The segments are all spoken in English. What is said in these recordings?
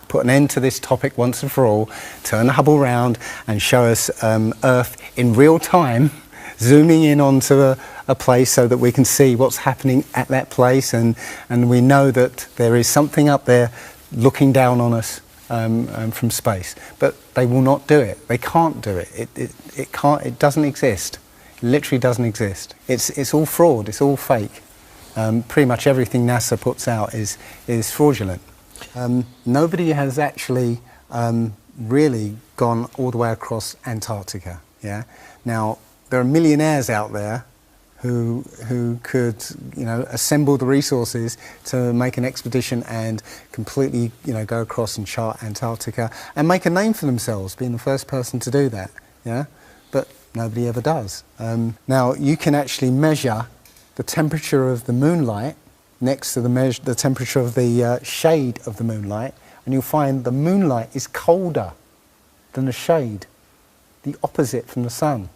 put an end to this topic once and for all, turn the Hubble round and show us Earth in real time, zooming in onto a place so that we can see what's happening at that place, and we know that there is something up there looking down on us from space. But they will not do it. They can't do it. It can't. It doesn't exist. It literally doesn't exist. It's all fraud. It's all fake. Pretty much everything NASA puts out is fraudulent. Nobody has actually really gone all the way across Antarctica. Yeah. Now there are millionaires out there who could assemble the resources to make an expedition and completely go across and chart Antarctica and make a name for themselves, being the first person to do that. Yeah. But nobody ever does. Now you can actually measure the temperature of the moonlight next to the temperature of the shade of the moonlight, and you'll find the moonlight is colder than the shade, the opposite from the sun.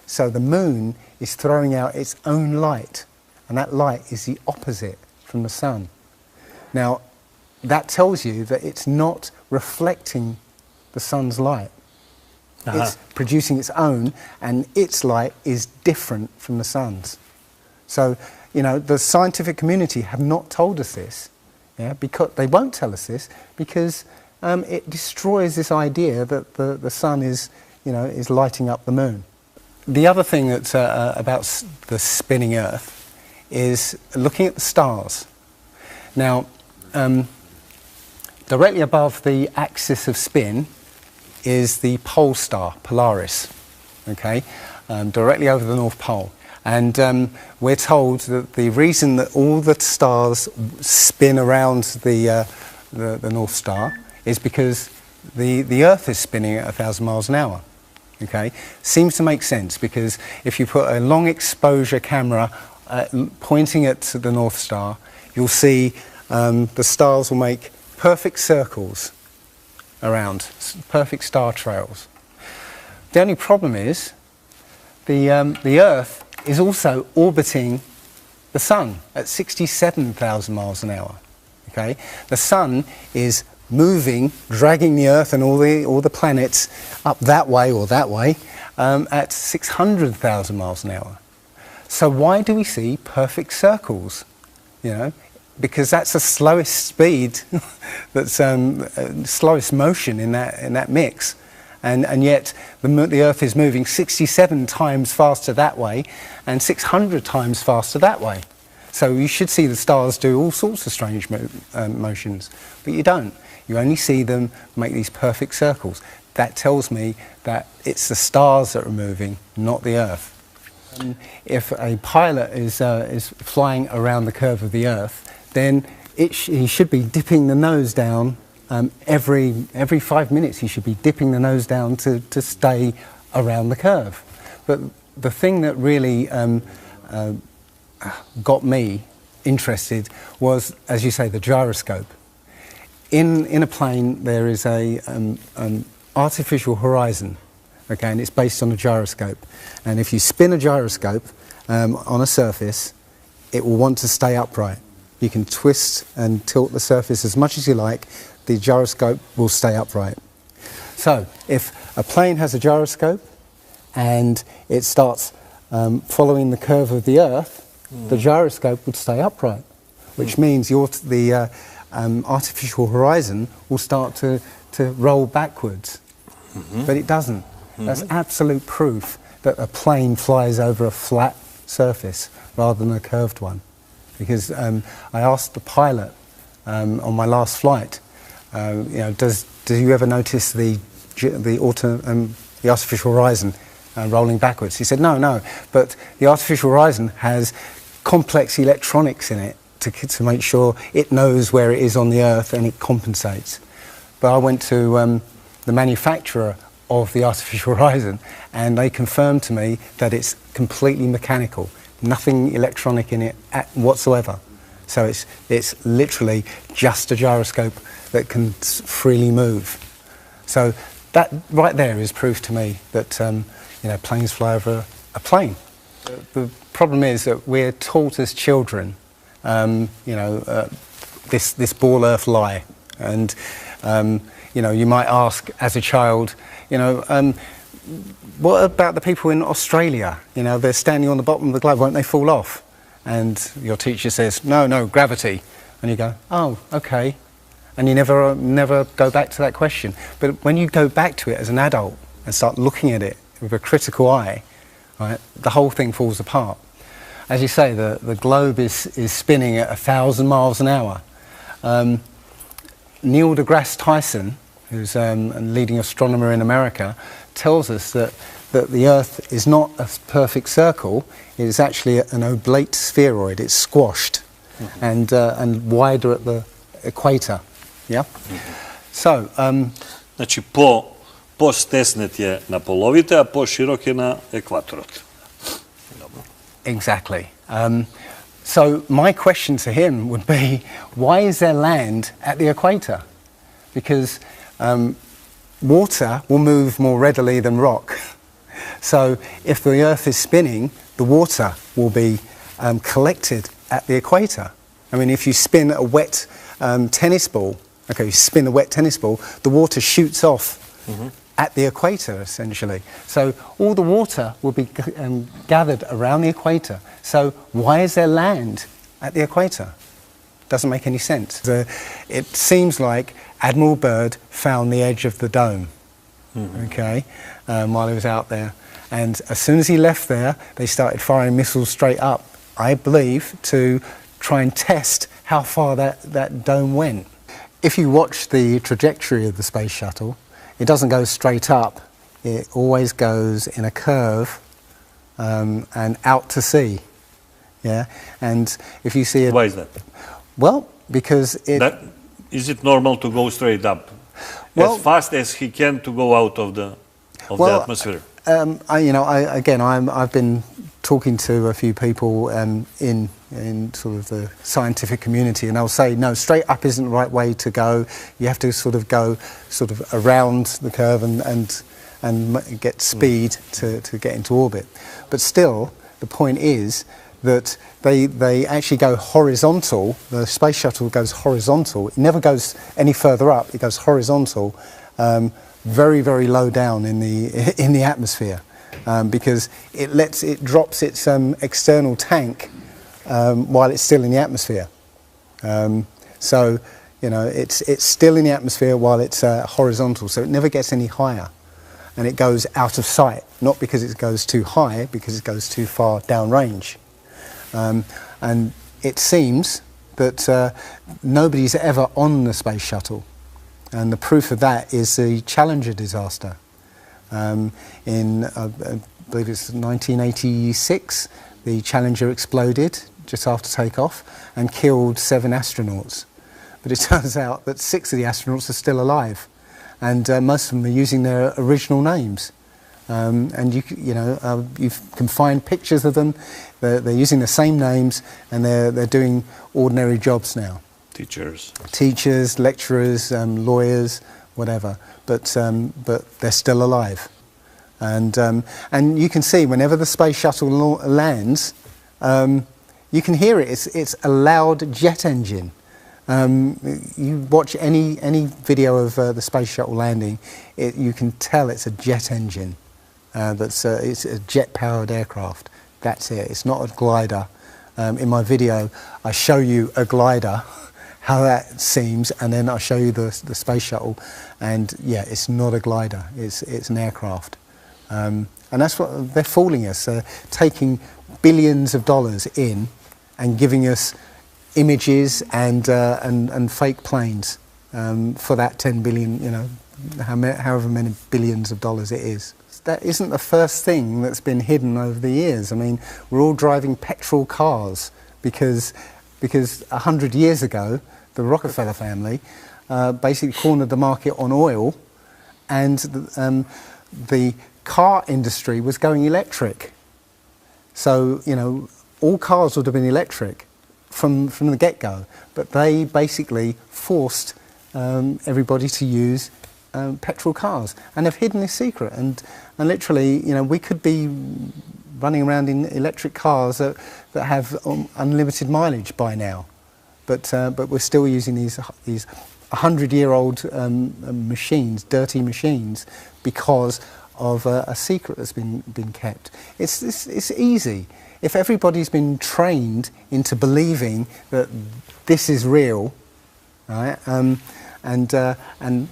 So the moon is throwing out its own light, and that light is the opposite from the sun. Now, that tells you that it's not reflecting the sun's light. It's producing its own, and its light is different from the sun's. So, the scientific community have not told us this, because they won't tell us this, because it destroys this idea that the sun is lighting up the moon. The other thing that's about the spinning Earth is looking at the stars. Now, directly above the axis of spin is the pole star, Polaris, okay, directly over the North Pole. And we're told that the reason that all the stars spin around the North Star is because the Earth is spinning at 1,000 miles an hour. Okay, seems to make sense, because if you put a long exposure camera pointing at the North Star, you'll see the stars will make perfect circles around, perfect star trails. The only problem is the Earth is also orbiting the Sun at 67,000 miles an hour. Okay, the Sun is moving, dragging the Earth and all the planets up that way or that way at 600,000 miles an hour. So why do we see perfect circles? Because that's the slowest speed, that's slowest motion in that mix, and yet the Earth is moving 67 times faster that way and 600 times faster that way. So you should see the stars do all sorts of strange motions, but you don't. You only see them make these perfect circles. That tells me that it's the stars that are moving, not the Earth. If a pilot is flying around the curve of the Earth, then he should be dipping the nose down every 5 minutes. He should be dipping the nose down to stay around the curve. But the thing that really got me interested was, as you say, the gyroscope. In a plane there is a artificial horizon, okay, and it's based on a gyroscope. And if you spin a gyroscope on a surface, it will want to stay upright. You can twist and tilt the surface as much as you like, the gyroscope will stay upright. So if a plane has a gyroscope and it starts following the curve of the Earth, the gyroscope would stay upright, which means the artificial horizon will start to roll backwards. But it doesn't. That's absolute proof that a plane flies over a flat surface rather than a curved one. Because I asked the pilot on my last flight, do you ever notice the artificial horizon rolling backwards? He said, no, but the artificial horizon has complex electronics in it to make sure it knows where it is on the Earth and it compensates. But I went to the manufacturer of the artificial horizon, and they confirmed to me that it's completely mechanical, nothing electronic in it whatsoever. So it's literally just a gyroscope that can freely move. So that right there is proof to me that planes fly over a plane. The problem is that we're taught as children, this ball Earth lie, And you know, you might ask as a child, you know, what about the people in Australia? You know, they're standing on the bottom of the globe, won't they fall off? And your teacher says, no, gravity. And you go, oh, okay. And you never go back to that question. But when you go back to it as an adult and start looking at it with a critical eye, right, the whole thing falls apart. As you say, the globe is spinning at 1,000 miles an hour. Neil deGrasse Tyson, who's a leading astronomer in America, tells us that the Earth is not a perfect circle. It is actually an oblate spheroid. It's squashed and wider at the equator. Yeah? So, Znači, po-stesnet je na polovite, a po-širok je na ekvatorot. Exactly. So my question to him would be, why is there land at the equator? Because water will move more readily than rock. So if the Earth is spinning, the water will be collected at the equator. I mean, if you spin a wet tennis ball, okay, you spin a wet tennis ball, the water shoots off at the equator, essentially. So all the water will be gathered around the equator. So why is there land at the equator? Doesn't make any sense. It seems like Admiral Byrd found the edge of the dome, okay, while he was out there. And as soon as he left there, they started firing missiles straight up, I believe, to try and test how far that dome went. If you watch the trajectory of the space shuttle, it doesn't go straight up. It always goes in a curve and out to sea. Yeah, and if you see it, Why is that? well, because Is it normal to go straight up, as fast as he can, to go out of the atmosphere? I've been talking to a few people in sort of the scientific community, and they'll say, no, straight up isn't the right way to go. You have to sort of go sort of around the curve and get speed to get into orbit. But still, the point is that they actually go horizontal. The space shuttle goes horizontal. It never goes any further up. It goes horizontal, very, very low down in the atmosphere, because it drops its external tank while it's still in the atmosphere. So you know, it's still in the atmosphere while it's horizontal. So it never gets any higher, and it goes out of sight. Not because it goes too high, because it goes too far downrange. And it seems that nobody's ever on the space shuttle, and the proof of that is the Challenger disaster. In I believe it's 1986, the Challenger exploded just after takeoff and killed 7 astronauts. But it turns out that 6 of the astronauts are still alive, and most of them are using their original names. And you can find pictures of them. They're using the same names, and they're doing ordinary jobs now. Teachers, lecturers, lawyers, whatever. But they're still alive. And you can see whenever the space shuttle lands, you can hear it. It's a loud jet engine. You watch any video of the space shuttle landing, you can tell it's a jet engine. It's a jet-powered aircraft. That's it. It's not a glider. In my video, I show you a glider, how that seems, and then I show you the space shuttle. And yeah, it's not a glider. It's an aircraft. And that's what they're fooling us. They're taking billions of dollars in and giving us images and fake planes for that 10 billion, you know, however many billions of dollars it is. That isn't the first thing that's been hidden over the years. I mean, we're all driving petrol cars because 100 years ago, the Rockefeller family basically cornered the market on oil, and the car industry was going electric. So, you know, all cars would have been electric from the get-go, but they basically forced everybody to use petrol cars, and they've hidden this secret. And literally, you know, we could be running around in electric cars that have unlimited mileage by now, but we're still using these 100-year-old machines, dirty machines, because of a secret that's been kept. It's easy. If everybody's been trained into believing that this is real, right, and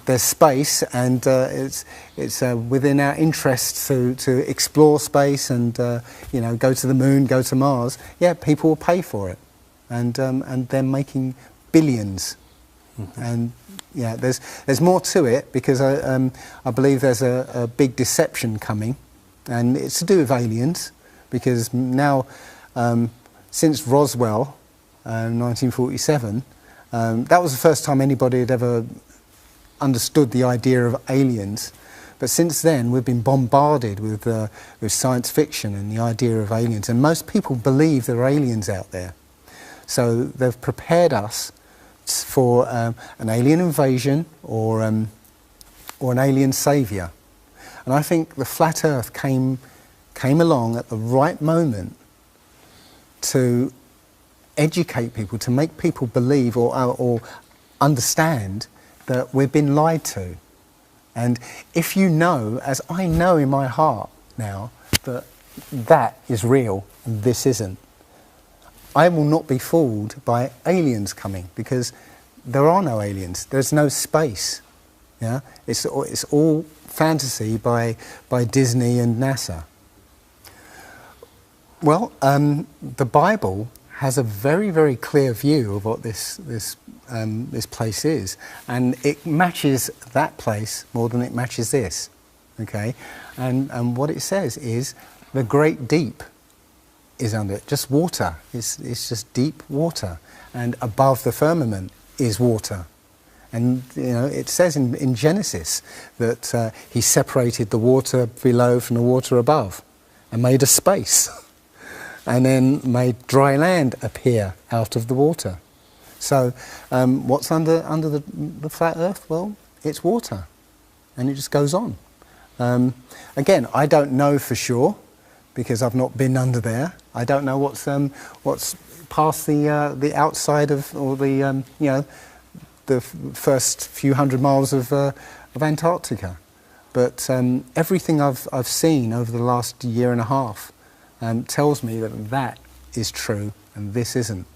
there's space, and it's within our interests to explore space and you know, go to the moon, go to Mars, yeah, people will pay for it, and they're making billions. Mm-hmm. And yeah, there's more to it, because I believe there's a big deception coming, and it's to do with aliens, because now since Roswell, 1947, that was the first time anybody had ever understood the idea of aliens. But since then, we've been bombarded with science fiction and the idea of aliens, and most people believe there are aliens out there. So they've prepared us for an alien invasion or an alien saviour. And I think the flat Earth came along at the right moment to educate people, to make people believe or understand that we've been lied to. And if you know, as I know in my heart now, that that is real and this isn't, I will not be fooled by aliens coming, because there are no aliens. There's no space. Yeah, it's all fantasy by Disney and NASA. Well, the Bible has a very, very clear view of what this place is, and it matches that place more than it matches this. Okay, and what it says is the great deep is under it, just water. It's just deep water, and above the firmament is water. And you know, it says in Genesis that he separated the water below from the water above, and made a space, and then made dry land appear out of the water. So what's under the flat Earth? Well, it's water, and it just goes on. Again, I don't know for sure, because I've not been under there. I don't know what's past the outside of, or the you know, the first few hundred miles of Antarctica. But everything I've seen over the last year and a half tells me that that is true and this isn't.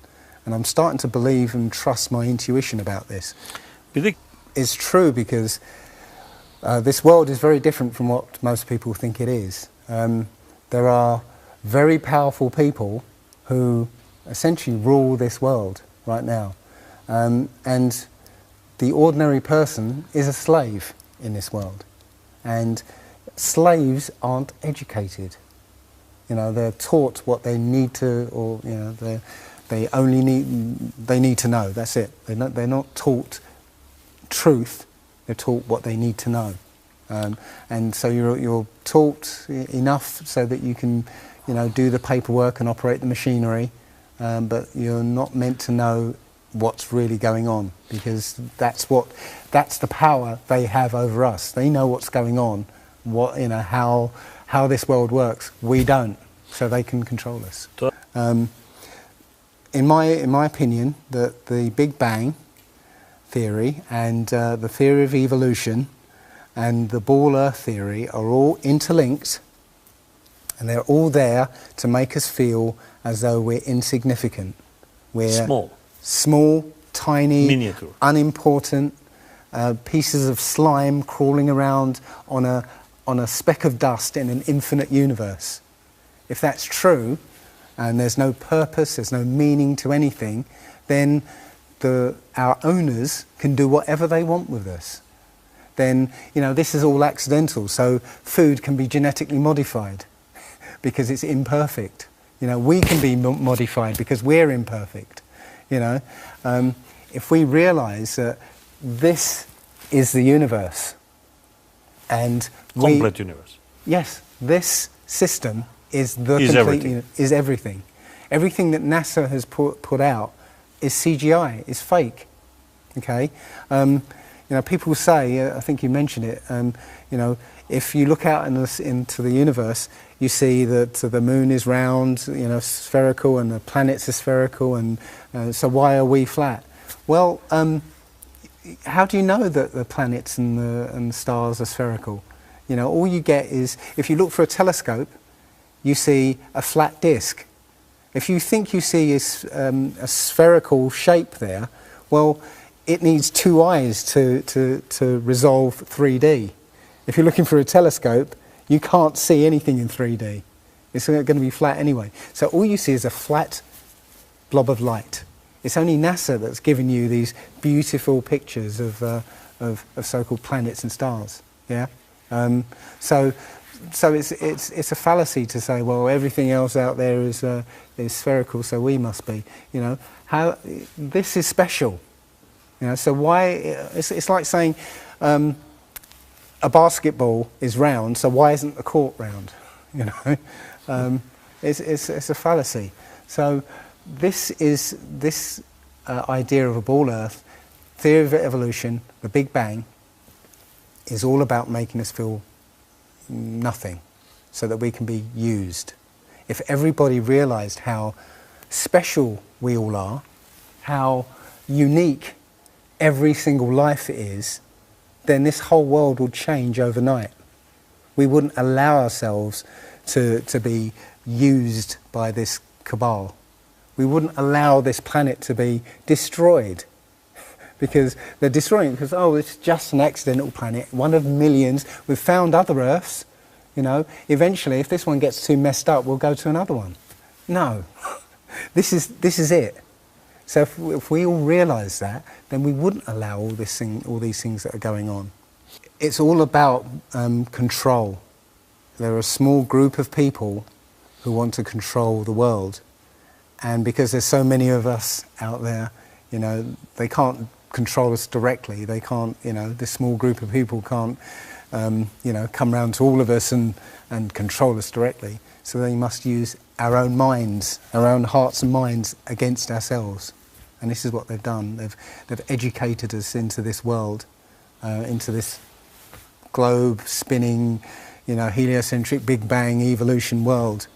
And I'm starting to believe and trust my intuition about this. It's true, because this world is very different from what most people think it is. There are very powerful people who essentially rule this world right now. And the ordinary person is a slave in this world. And slaves aren't educated. You know, they're taught what they need to, or you know, they need to know. That's it. They're not taught truth. They're taught what they need to know. And so you're taught enough so that you can, you know, do the paperwork and operate the machinery, but you're not meant to know what's really going on, because that's the power they have over us. They know what's going on, you know, how this world works. We don't, so they can control us. In my opinion, the Big Bang theory and the theory of evolution and the ball Earth theory are all interlinked, and they're all there to make us feel as though we're insignificant. We're small, tiny, miniature, unimportant pieces of slime crawling around on a speck of dust in an infinite universe. If that's true, and there's no purpose, there's no meaning to anything, then our owners can do whatever they want with us. Then, you know, this is all accidental, so food can be genetically modified because it's imperfect. You know, we can be modified because we're imperfect. You know, if we realise that this is the universe, and complete universe. Yes, this system is everything. Everything that NASA has put out is CGI, is fake. Okay, you know, people say, I think you mentioned it. You know, if you look out into the universe, you see that the moon is round, you know, spherical, and the planets are spherical, and so why are we flat? Well, how do you know that the planets and the stars are spherical? You know, all you get is, if you look for a telescope, you see a flat disk. If you think you see a spherical shape there, well, it needs two eyes to resolve 3D. If you're looking for a telescope, you can't see anything in 3D. It's going to be flat anyway. So all you see is a flat blob of light. It's only NASA that's given you these beautiful pictures of so-called planets and stars. Yeah. So it's a fallacy to say, well, everything else out there is spherical, so we must be. You know, how this is special. You know, so why? It's like saying a basketball is round, so why isn't the court round? You know, it's a fallacy. So this idea of a ball Earth, theory of evolution, the Big Bang, is all about making us feel nothing, so that we can be used. If everybody realised how special we all are, how unique every single life is, then this whole world would change overnight. We wouldn't allow ourselves to be used by this cabal. We wouldn't allow this planet to be destroyed, because they're destroying it because, oh, it's just an accidental planet, one of millions. We've found other Earths, you know. Eventually, if this one gets too messed up, we'll go to another one. No, this is it. So if we all realise that, then we wouldn't allow all these things that are going on. It's all about control. There are a small group of people who want to control the world, and because there's so many of us out there, you know, they can't control us directly. They can't, you know, this small group of people can't, you know, come round to all of us and control us directly. So they must use our own minds, our own hearts and minds against ourselves. And this is what they've done. They've educated us into this world, into this globe spinning, you know, heliocentric Big Bang evolution world,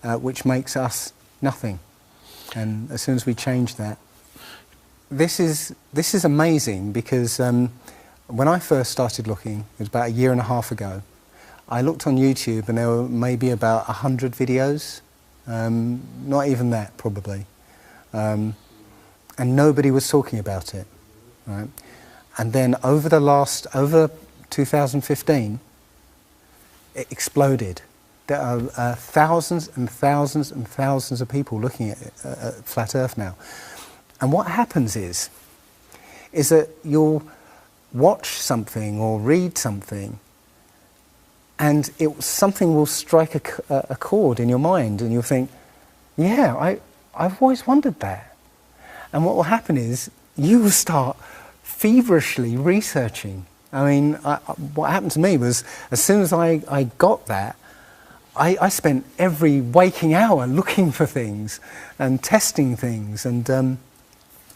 which makes us nothing. And as soon as we change that, this is amazing, because when I first started looking, it was about 1.5 years ago, I looked on YouTube and there were maybe about 100 videos, not even that probably, and nobody was talking about it, right? And then over 2015, it exploded. There are thousands and thousands and thousands of people looking at Flat Earth now. And what happens is that you'll watch something or read something, and something will strike a chord in your mind, and you'll think, yeah, I've always wondered that. And what will happen is you will start feverishly researching. I mean, what happened to me was, as soon as I got that, I spent every waking hour looking for things and testing things, and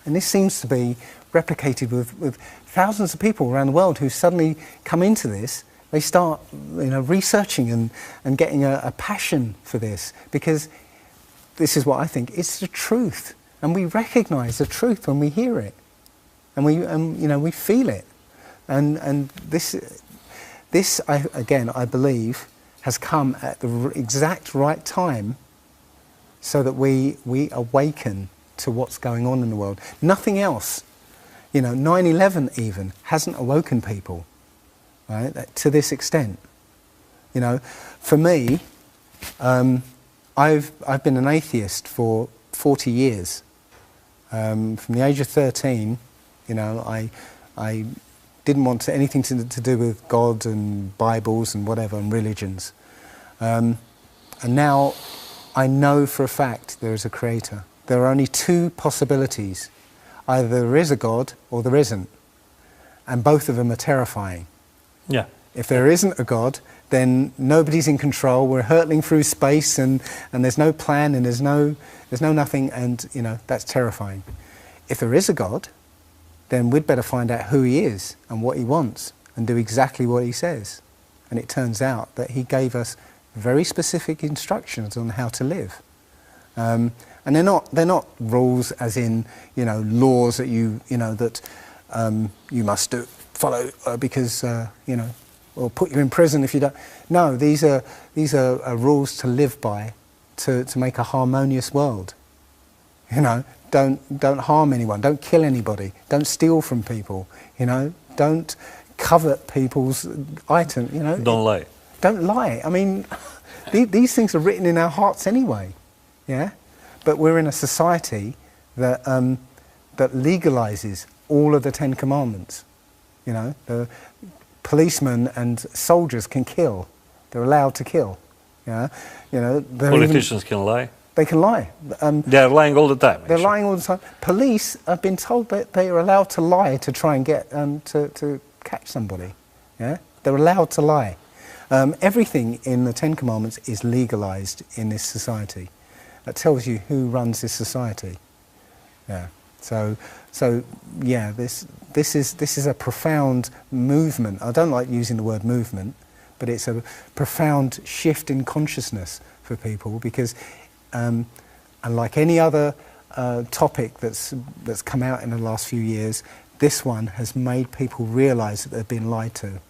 this seems to be replicated with thousands of people around the world who suddenly come into this. They start, you know, researching and getting a passion for this, because this is what I think, it's the truth, and we recognise the truth when we hear it, and we feel it, and this I believe has come at the exact right time, so that we awaken to what's going on in the world. Nothing else, you know, 9/11 even hasn't awoken people, right, to this extent. You know, for me, I've been an atheist for 40 years. From the age of 13, you know, I didn't want anything to do with God and Bibles and whatever and religions. And now I know for a fact there is a creator. There are only two possibilities. Either there is a God or there isn't. And both of them are terrifying. Yeah. If there isn't a God, then nobody's in control. We're hurtling through space, and there's no plan, and there's no nothing, and you know, that's terrifying. If there is a God, then we'd better find out who he is and what he wants and do exactly what he says. And it turns out that he gave us very specific instructions on how to live. And they're not rules as in, you know, laws that you know, that you must follow because you know, or put you in prison if you don't. No, these are rules to live by, to make a harmonious world. You know, don't harm anyone, don't kill anybody, don't steal from people. You know, don't covet people's items. You know, Don't lie. Don't lie. I mean, these things are written in our hearts anyway. Yeah, but we're in a society that that legalizes all of the 10 Commandments. You know, the policemen and soldiers can kill. They're allowed to kill. Yeah, you know. Politicians can lie. They can lie. They are lying all the time. They're lying all the time. Police have been told that they are allowed to lie to try and get to catch somebody. Yeah, they're allowed to lie. Everything in the 10 Commandments is legalized in this society. That tells you who runs this society. Yeah. So yeah, this is a profound movement. I don't like using the word movement, but it's a profound shift in consciousness for people because, and like any other topic that's come out in the last few years, this one has made people realise that they've been lied to.